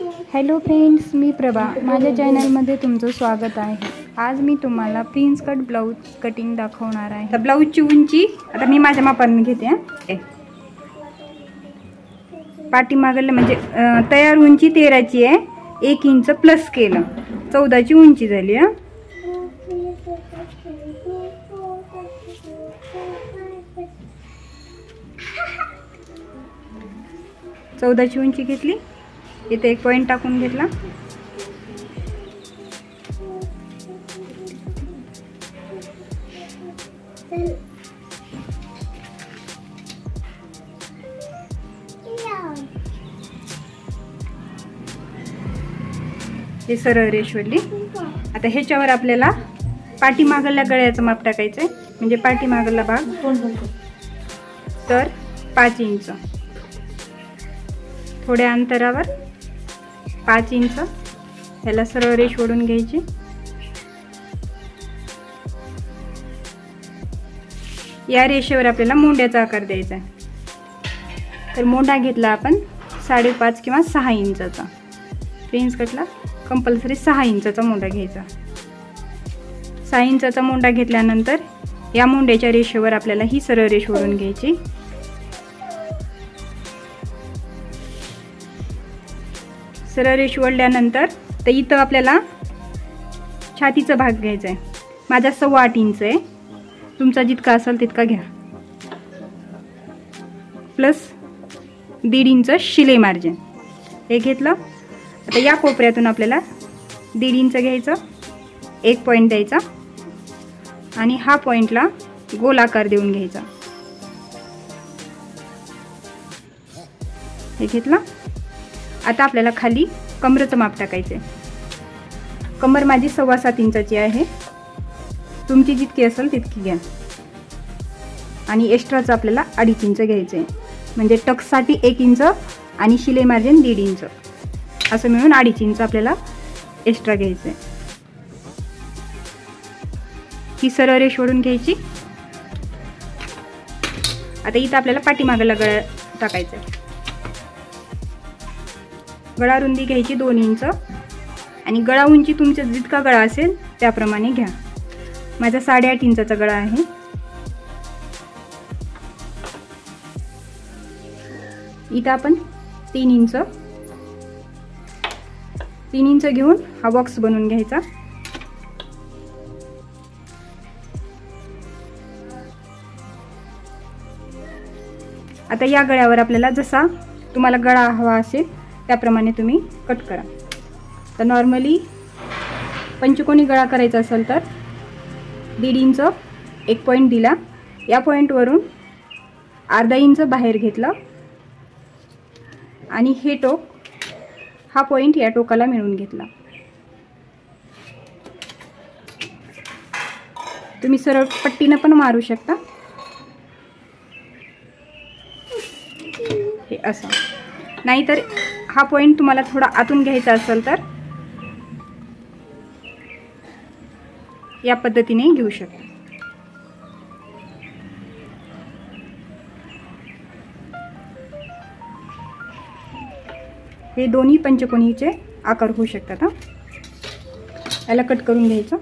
Hello friends, मी प्रभा. माझ्या चॅनलमध्ये तुमचं स्वागत आहे. आज मी तुम्हाला प्रिन्स कट ब्लाऊज कटिंग दाखवणार आहे. तर ब्लाऊजची उंची आता मी माझ्या मापाने घेते. पाठीमागलं म्हणजे तयार उंची 13ची आहे. 1 इंच प्लस केलं 14ची उंची झाली. 14ची उंची घेतली. इथे एक पॉइंट टाकून घेतला. हे सरळ रेष ओढली. आता ह्याच्यावर आपल्याला पाठीमागल्या गळ्याचं माप टाकायचंय. म्हणजे पाठीमागला भाग तर 5 इंच, थोड्या अंतरावर 5 इंच ह्याला सरळ रेष ओढून घ्यायची. या रेषेवर आपल्याला मोंड्याचा आकार द्यायचा आहे. तर मोंडा घेतला आपण 5.5 किंवा 6 इंचाचा. प्रिन्स कटला कंपल्सरी 6 इंचाचा मोंडा घ्यायचा. 6 इंचाचा मोंडा घेतल्यानंतर या मोंड्याच्या रेषेवर आपल्याला ही सरळ रेष ओढून घ्यायची. सरळ रेष ओढल्यानंतर तर इथं आपल्याला छातीचा भाग घ्यायचा आहे. माझा 8.25 इंच आहे. तुमचा जितका असेल तितका घ्या. प्लस 1.5 इंच शिलाई मार्जिन हे घेतलं. आता या कोपऱ्यातून आपल्याला 1.5 इंच घ्यायचं, एक पॉइंट द्यायचा आणि हा पॉइंटला गोल आकार देऊन घ्यायचा. हे घेतलं. आता आपल्याला खाली कमरेचं माप टाकायचे. कमर माझी 7.25 इंचाची आहे. तुमची जितकी असेल तितकी घ्या. आणि एक्स्ट्राचं आपल्याला 2.5 इंच घ्यायचं आहे. म्हणजे टक्ससाठी 1 इंच आणि शिलाई मार्जिन 1.5 इंच असं मिळून 2.5 इंच आपल्याला एक्स्ट्रा घ्यायचं आहे. ही सरळ रेष ओढून घ्यायची. आता इथं आपल्याला पाठीमागला गळा टाकायचा आहे. गळा रुंदी घ्यायची 2 इंच आणि गळा उंची तुमचा जितका गळा असेल त्याप्रमाणे घ्या. माझा 8.5 इंचाचा गळा आहे. इथं आपण 3 इंच घेऊन हा बॉक्स बनवून घ्यायचा. आता या गळ्यावर आपल्याला जसा तुम्हाला गळा हवा असेल त्याप्रमाणे तुम्ही कट करा. तर नॉर्मली पंचकोनी गळा करायचा असेल तर 1.5 इंच एक पॉइंट दिला. या पॉइंटवरून 1/2 इंच बाहेर घेतलं आणि हे टोक हा पॉइंट या टोकाला मिळवून घेतला. तुम्ही सरळ पट्टीनं पण मारू शकता. हे असं. नाहीतर हा पॉइंट तुम्हाला थोडा आतून घ्यायचा असेल तर या पद्धतीने घेऊ शकता. हे दोन्ही पंचकोनीचे आकार होऊ शकतात. याला कट करून घ्यायचं.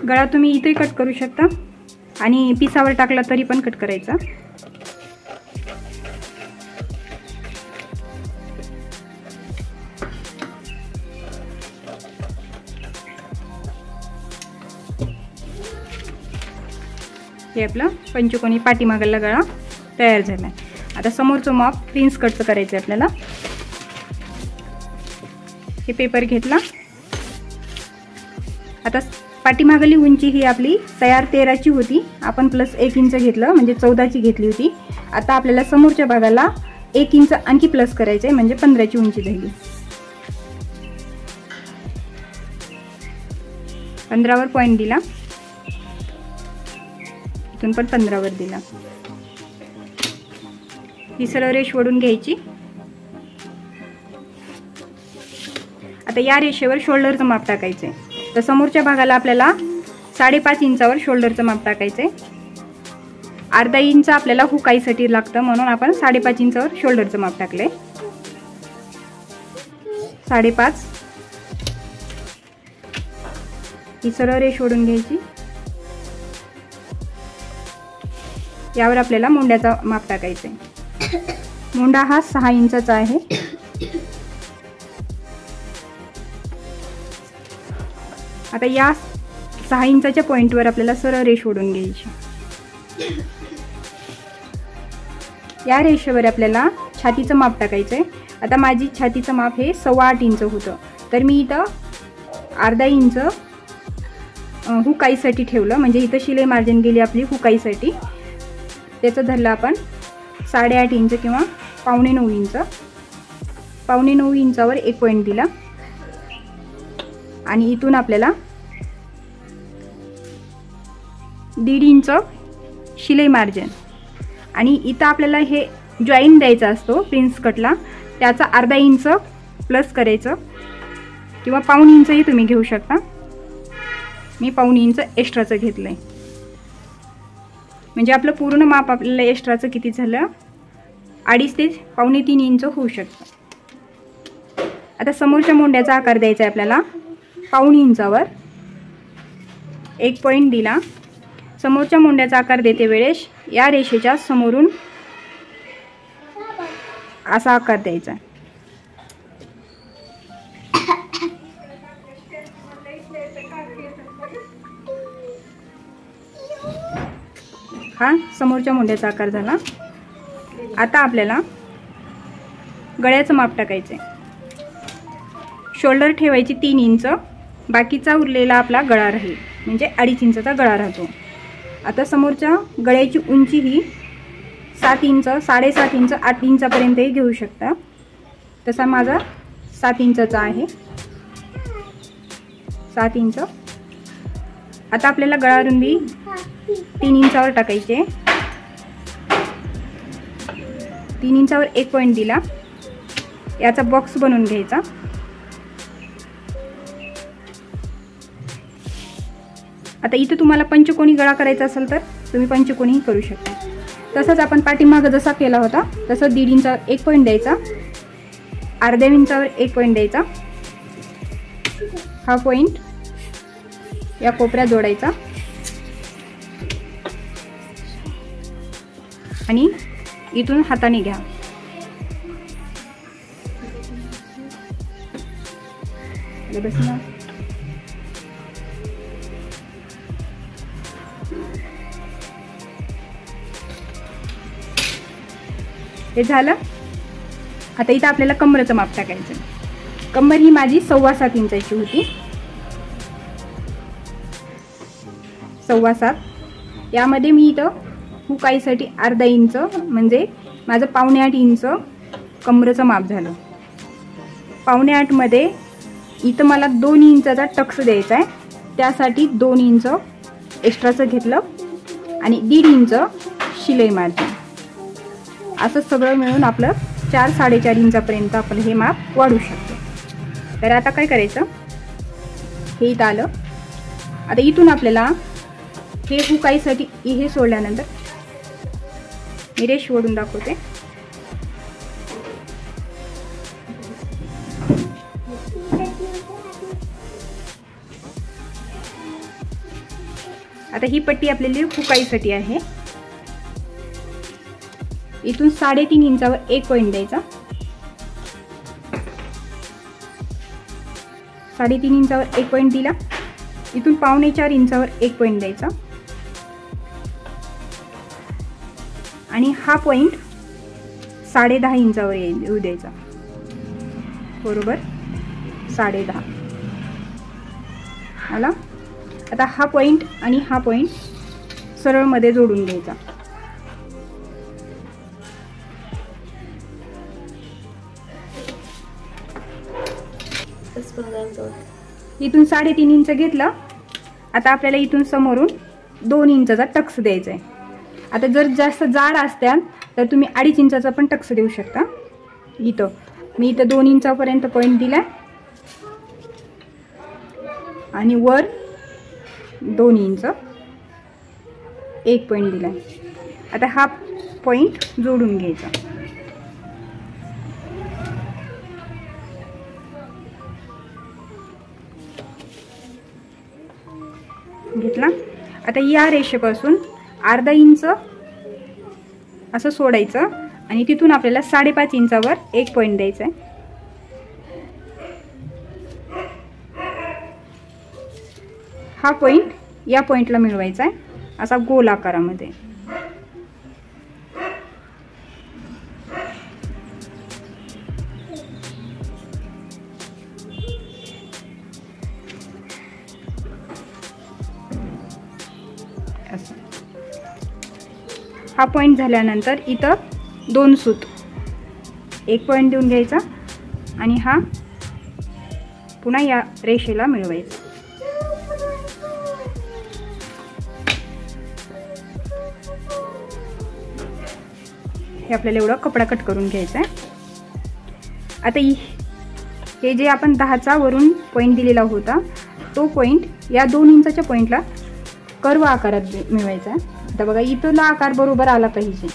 गळा तुम्ही इथे कट करू शकता आणि पिसावर टाकला तरी पण कट करायचा. हे आपला पंचकोनी पाठीमागला गळा तयार झालाय. आता समोरचं माप प्रिन्स कटचं करायचं आहे आपल्याला. हे पेपर घेतला. आता पाठीमागली उंची ही आपली तयार 13ची होती. आपण प्लस 1 इंच घेतलं म्हणजे 14ची घेतली होती. आता आपल्याला समोरच्या भागाला 1 इंच आणखी प्लस करायचं आहे म्हणजे 15ची उंची झाली. 15वर पॉइंट दिला. इथून पण 15 वर दिला. ही सरळ रेष ओढून घ्यायची. आता या रेषेवर शोल्डरचं माप टाकायचंय. तर समोरच्या भागाला आपल्याला 5.5 इंचावर शोल्डरचं माप टाकायचंय. अर्धा इंच आपल्याला हुकाईसाठी लागतं, म्हणून आपण 5.5 इंचावर शोल्डरचं माप टाकलंय. 5.5. ही सरळ रेष ओढून घ्यायची. यावर आपल्याला मुंड्याचा माप टाकायचंय. मुंडा हा 6 इंचाचा आहे. आता या 6 इंचाच्या पॉइंटवर आपल्याला सरळ रेष ओढून घ्यायची. या रेषेवर आपल्याला छातीचं माप टाकायचंय. आता माझी छातीचं माप हे 8.25 इंच होतं, तर मी इथं अर्धा इंच हुकाईसाठी ठेवलं. म्हणजे इथं शिलाई मार्जिन गेली आपली हुकाईसाठी. त्याचं धरलं आपण 8.5 इंच किंवा 8.25 इंच. 8.25 इंचावर 1 पॉईंट दिला आणि इथून आपल्याला 1.5 इंच शिलाई मार्जिन. आणि इथं आपल्याला हे जॉईन द्यायचा असतो प्रिन्स कटला, त्याचा अर्धा इंच प्लस करायचं किंवा 1.25 इंचही तुम्ही घेऊ शकता. मी 1.25 इंच एक्स्ट्राचं घेतलंय. म्हणजे आपलं पूर्ण माप आपल्याला एक्स्ट्राचं किती झालं, 2.5 ते 2.25-3 इंच होऊ शकतं. आता समोरच्या मुंड्याचा आकार द्यायचा आहे आपल्याला. 1.25 इंचावर 1 पॉईंट दिला. समोरच्या मुंड्याचा आकार देते वेळेस या रेषेच्या समोरून असा आकार द्यायचा. हा समोरच्या मुंड्याचा आकार झाला. आता आपल्याला गळ्याचं माप टाकायचं आहे. शोल्डर ठेवायची 3 इंच, बाकीचा उरलेला आपला गळा राहील, म्हणजे 2.5 इंचाचा गळा राहतो. आता समोरच्या गळ्याची उंची ही 7 इंच, 7.5 इंच, 8 इंचापर्यंतही घेऊ शकता. तसा माझा 7 इंचाचा आहे. 7 इंच. आता आपल्याला गळा रुंदी 3 इंचावर टाकायची आहे. 3 इंचावर 1 पॉईंट दिला. याचा बॉक्स बनवून घ्यायचा. आता इथं तुम्हाला पंचकोनी गळा करायचा असेल तर तुम्ही पंचकोनीही करू शकता. तसंच आपण पाठीमागं जसा केला होता तसं 1.5 इंचावर 1 पॉईंट द्यायचा, अर्ध्या इंचावर 1 पॉईंट द्यायचा. हा पॉईंट या कोपऱ्यात जोडायचा आणि इथून हाताने घ्या. बसना. हे झालं. आता इथं आपल्याला कमरेचं माप टाकायचं. कमर ही माझी 7.25 इंचाची होती. 7.25. यामध्ये मी इथं हुकाईसाठी अर्धा इंच, म्हणजे माझं 7.25 इंच कमरेचं माप झालं. 7.25 मध्ये इथं मला 2 इंचाचा टक्स द्यायचा आहे, त्यासाठी 2 इंच एक्स्ट्राचं घेतलं आणि 1.5 इंच शिलाई मार्जिन. असं सगळं मिळून आपलं 4-4.5 इंचापर्यंत आपण हे माप वाढवू शकतो. तर आता काय करायचं, हे इथं आलं. आता इथून आपल्याला हे हुकाईसाठी हे सोडल्यानंतर मी रेष ओढून दाखवते. आता ही पट्टी आपल्याला हुकाईसाठी आहे. इथून 3.5 इंचावर 1 पॉईंट द्यायचा. 3.5 इंचावर 1 पॉईंट दिला. इथून 4.25 इंचावर 1 पॉईंट द्यायचा आणि हा पॉईंट 10.5 इंचावर येऊ द्यायचा. बरोबर 10.5 आला. आता हा पॉईंट आणि हा पॉईंट सरळ मध्ये जोडून घ्यायचा. इथून 3.5 इंच घेतलं. आता आपल्याला इथून समोरून 2 इंचाचा टक्स द्यायचा आहे. आता जर जास्त जाड असत्याल तर तुम्ही 2.5 इंचाचा पण टक्स देऊ शकता. मी इथं 2 इंचापर्यंत पॉईंट दिला आणि वर 2 इंच एक पॉईंट दिला. आता हा पॉईंट जोडून घ्यायचा. घेतला. आता या रेषेपासून अर्धा इंच असं सोडायचं आणि तिथून आपल्याला 5.5 इंचावर एक पॉईंट द्यायचा आहे. हा पॉईंट या पॉईंटला मिळवायचा आहे असा गोल आकारामध्ये. हा पॉईंट झाल्यानंतर इथं 2 सूत एक पॉईंट देऊन घ्यायचा आणि हा पुन्हा या रेषेला मिळवायचा. हे आपल्याला एवढा कपडा कट करून घ्यायचा आहे. आता हे जे आपण 10चा वरून पॉईंट दिलेला होता तो पॉईंट या 2 इंचाच्या पॉईंटला कर्व आकारात मिळवायचा आहे. आता बघा इथला आकार बरोबर आला पाहिजे.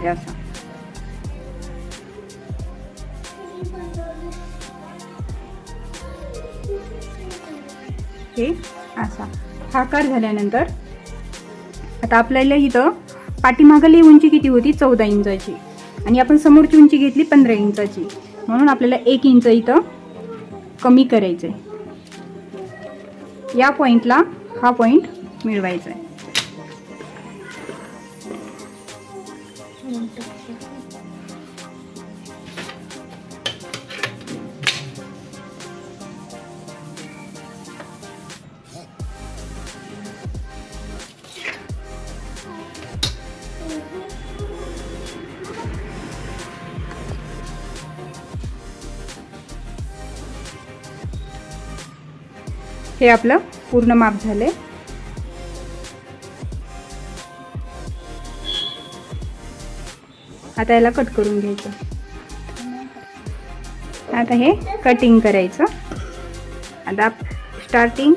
असा हे असा हा आकार झाल्यानंतर आता आपल्याला इथं पाठीमागली उंची किती होती 14 इंचाची आणि आपण समोरची उंची घेतली 15 इंचाची म्हणून आपल्याला 1 इंच इथं कमी करायचं आहे. या पॉईंटला हा पॉईंट मिळवायचा आहे. हे आपलं पूर्ण माप झाले. आता याला कट करून घ्यायचं. आता हे कटिंग करायचं. आता स्टार्टिंग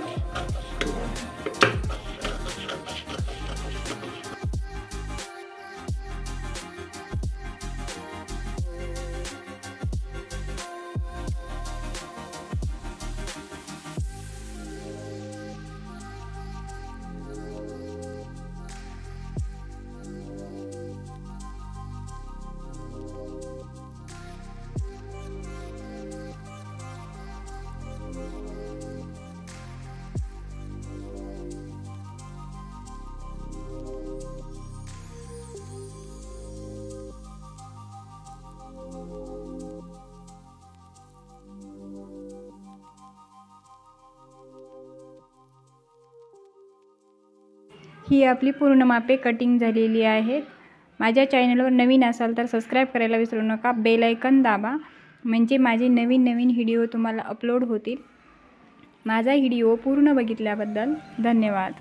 ही आपली पूर्ण मापे कटिंग झालेली आहेत. माझ्या चॅनलवर नवीन असाल तर सबस्क्राईब करायला विसरू नका. बेल आयकॉन दाबा म्हणजे माझे नवीन व्हिडिओ तुम्हाला अपलोड होतील. माझा व्हिडिओ पूर्ण बघितल्याबद्दल धन्यवाद.